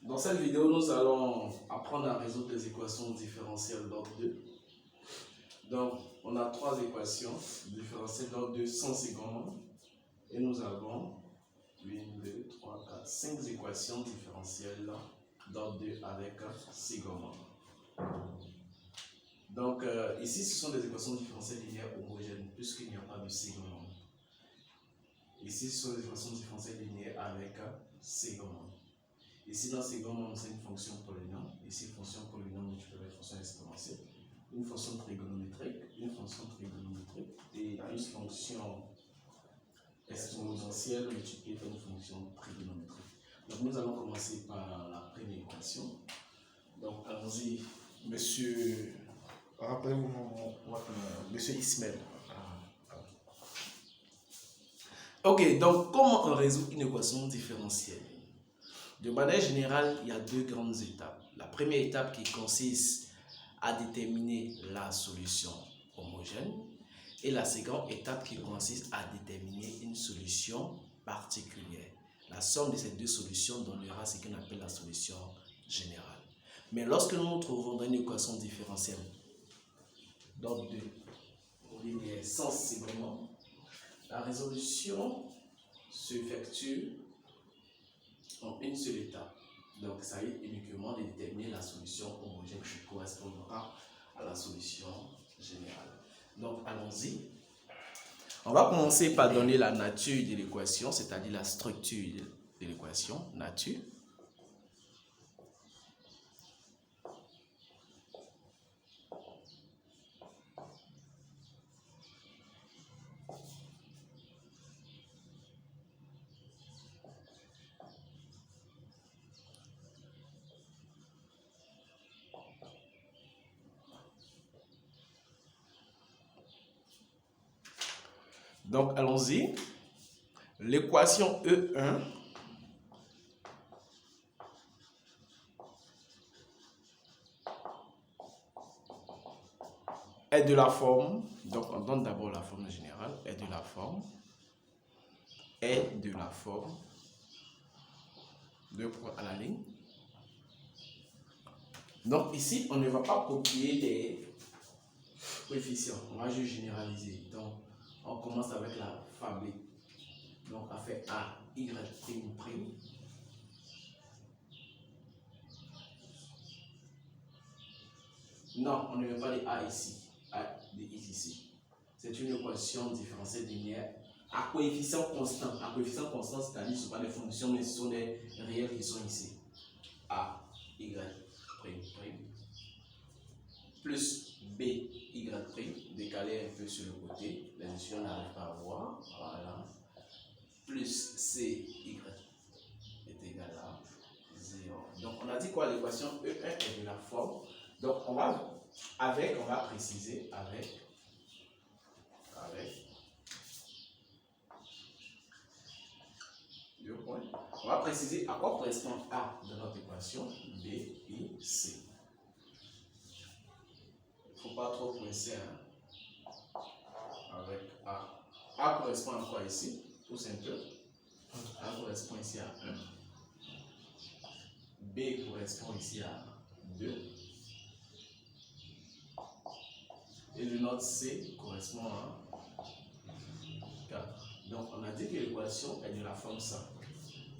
Dans cette vidéo, nous allons apprendre à résoudre les équations différentielles d'ordre 2. Donc, on a trois équations différentielles d'ordre 2 sans second. Et nous avons 1, 2, 3, 4, 5 équations différentielles d'ordre 2 avec second. Donc, ici, ce sont des équations différentielles linéaires homogènes, puisqu'il n'y a pas de second. Ici, ce sont des équations différentielles linéaires avec second. Ici, dans second, c'est une fonction polynôme. Ici, fonction polynôme multipliée par fonction exponentielle. Une fonction trigonométrique et une fonction exponentielle multipliée par une fonction trigonométrique. Donc, nous allons commencer par la première équation. Donc, allons-y, monsieur. Rappelez-vous monsieur Ismaël. Ok, donc comment on résout une équation différentielle? De manière générale, il y a deux grandes étapes. La première étape qui consiste à déterminer la solution homogène et la seconde étape qui consiste à déterminer une solution particulière. La somme de ces deux solutions donnera ce qu'on appelle la solution générale. Mais lorsque nous nous trouvons dans une équation différentielle d'ordre 2 linéaire sans segment, la résolution s'effectue en une seule étape. Donc, ça est uniquement de déterminer la solution homogène qui correspondra à la solution générale. Donc, allons-y. On va commencer par donner la nature de l'équation, c'est-à-dire la structure de l'équation, nature. Donc, allons-y. L'équation E1 est de la forme, donc on donne d'abord la forme générale, est de la forme, deux points à la ligne. Donc ici, on ne va pas copier des coefficients, on va juste généraliser. Donc, on commence avec la famille. Donc, on fait A, Y, prime. Non, on ne met pas de A ici, A de X ici. C'est une équation différentielle linéaire à coefficient constant. À coefficient constant, c'est-à-dire ce ne sont pas des fonctions, mais ce sont des réels qui sont ici. A, Y, prime, plus B, Y', décalé un peu sur le côté, les étudiants n'arrivent pas à voir, voilà, plus C, Y est égal à 0. Donc on a dit quoi? L'équation E1 est de la forme. Donc on va préciser avec deux points. On va préciser à quoi correspond A de notre équation, B et C. Il ne faut pas trop coincer avec A. A correspond à quoi ici? Tout simple. A correspond ici à 1. B correspond ici à 2. Et le nôtre C correspond à 4. Donc on a dit que l'équation est de la forme simple.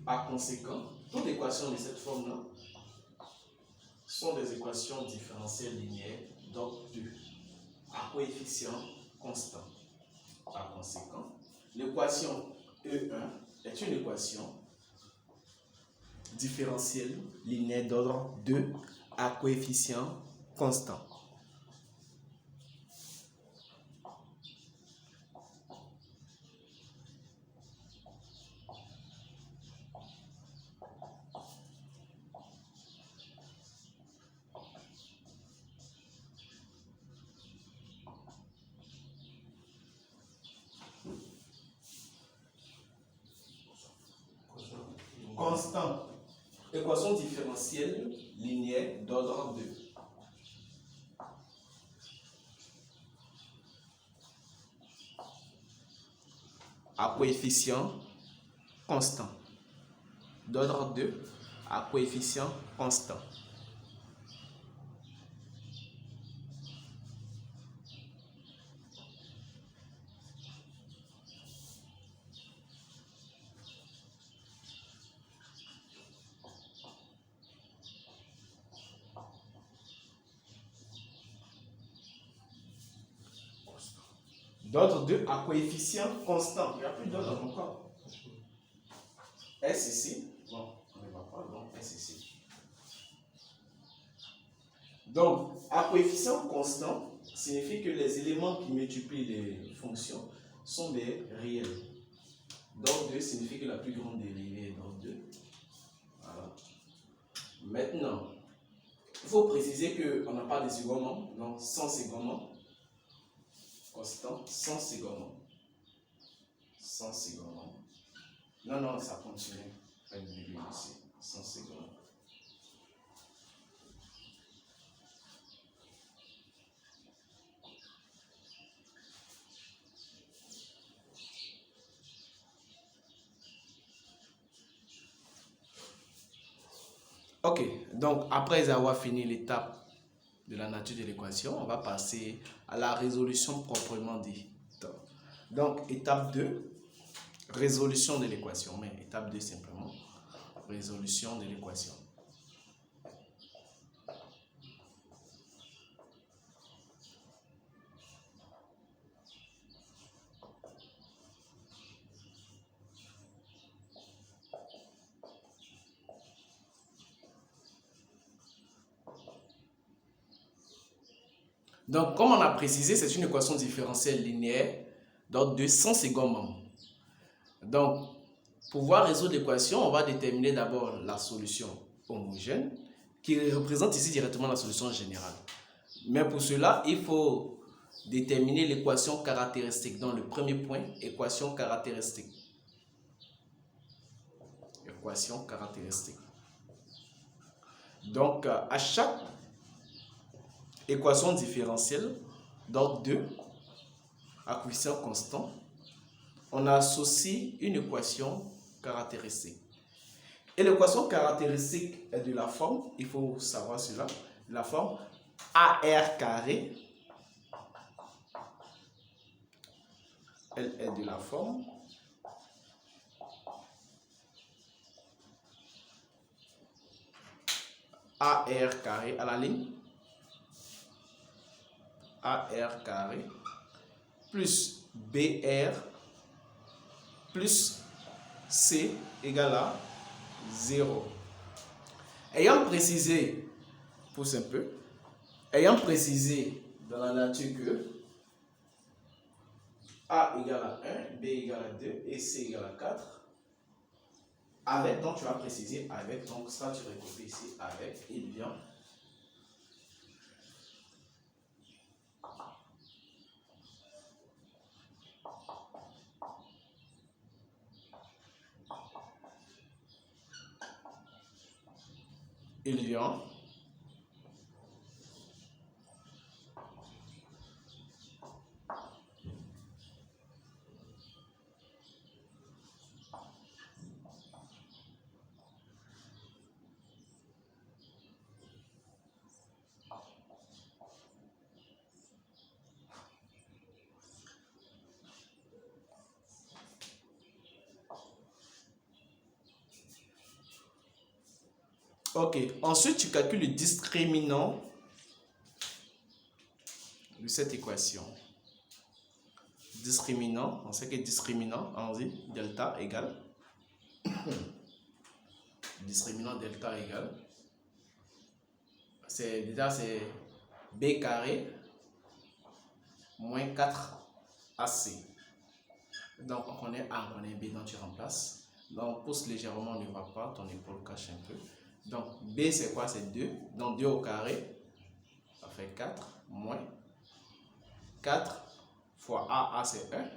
Par conséquent, toutes les équations de cette forme-là sont des équations différentielles linéaires d'ordre 2 à coefficient constant. Par conséquent, l'équation E1 est une équation différentielle linéaire d'ordre 2 à coefficient constant. Constant. Équation différentielle linéaire d'ordre 2. À coefficient constant. D'ordre 2 à coefficient constant. D'autres 2 à coefficient constant. Il n'y a plus d'autres encore. S ici. Bon, on ne va pas, donc S ici. Donc, à coefficient constant signifie que les éléments qui multiplient les fonctions sont des réels. Donc 2 signifie que la plus grande dérivée est donc 2. Voilà. Maintenant, il faut préciser qu'on n'a pas de second nombre, donc sans second nombre. Constant, sans second nombre. Sans second nombre. Non, ça continue. Ici, sans second nombre. Ok, donc après avoir fini l'étape de la nature de l'équation, on va passer à la résolution proprement dite. Donc, étape 2, résolution de l'équation, mais étape 2 simplement, résolution de l'équation. Donc, comme on a précisé, c'est une équation différentielle linéaire donc de sans second membre. Donc, pour pouvoir résoudre l'équation, on va déterminer d'abord la solution homogène qui représente ici directement la solution générale. Mais pour cela, il faut déterminer l'équation caractéristique. Dans le premier point, équation caractéristique. Équation caractéristique. Donc, à chaque équation différentielle d'ordre 2 à coefficient constant, on associe une équation caractéristique. Et l'équation caractéristique est de la forme, il faut savoir cela, la forme AR carré. Elle est de la forme AR carré à la ligne. AR carré plus BR plus C égale à 0. Ayant précisé, pousse un peu, ayant précisé dans la nature que A égale à 1, B égale à 2 et C égale à 4, avec, donc tu vas préciser avec, donc ça tu recopies ici avec, il vient. Il vient. Ok, ensuite tu calcules le discriminant de cette équation. Discriminant, on sait que discriminant, allons-y, delta égale. Discriminant delta égale. Déjà c'est B carré moins 4AC. Donc on connaît A, on connaît B, donc tu remplaces. Donc pousse légèrement, on ne voit pas, ton épaule cache un peu. Donc B c'est quoi? C'est 2. Donc 2 au carré, ça fait 4 moins 4 fois A c'est 1.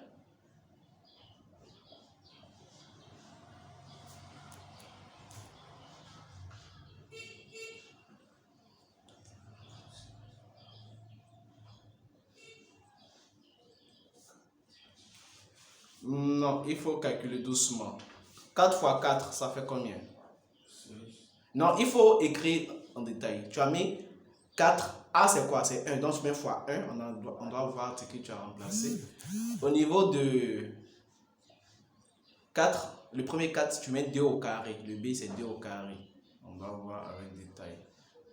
Non, il faut calculer doucement. 4 fois 4, ça fait combien? Non, il faut écrire en détail. Tu as mis 4. A, c'est quoi? C'est 1. Donc, tu mets fois 1. On doit voir ce que tu as remplacé. Au niveau de 4, le premier 4, tu mets 2 au carré. Le B, c'est 2 au carré. On va voir avec détail.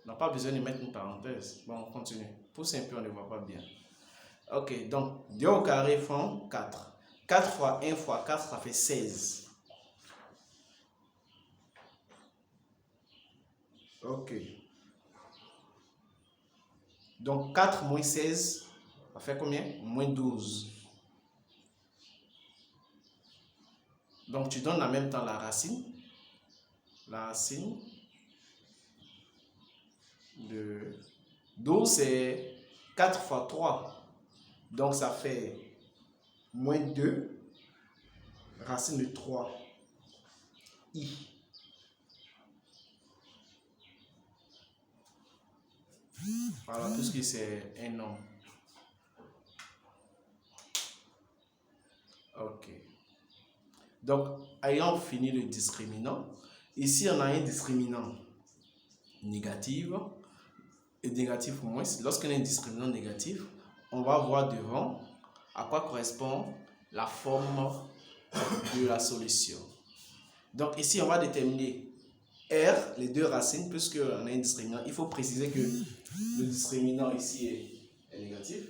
On n'a pas besoin de mettre une parenthèse. Bon, on continue. Pour simple, on ne voit pas bien. Ok, donc 2 au carré font 4. 4 fois 1 fois 4, ça fait 16. Ok. Donc 4 moins 16, ça fait combien? Moins 12. Donc tu donnes en même temps la racine. La racine de 12, c'est 4 fois 3. Donc ça fait moins 2. Racine de 3. I. Voilà, puisque c'est un nombre. Ok. Donc, ayant fini le discriminant, ici on a un discriminant négatif et négatif au moins. Lorsqu'on a un discriminant négatif, on va voir devant à quoi correspond la forme de la solution. Donc ici, on va déterminer R, les deux racines, puisqu'on a un discriminant. Il faut préciser que le discriminant ici est négatif.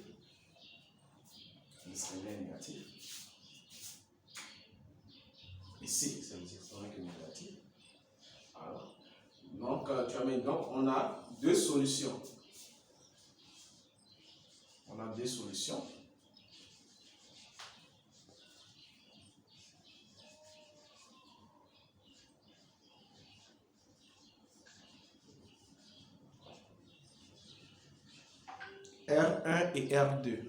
Le discriminant est négatif. Ici, c'est le discriminant qui est négatif. Alors, donc, on a deux solutions. On a deux solutions. R1 et R2.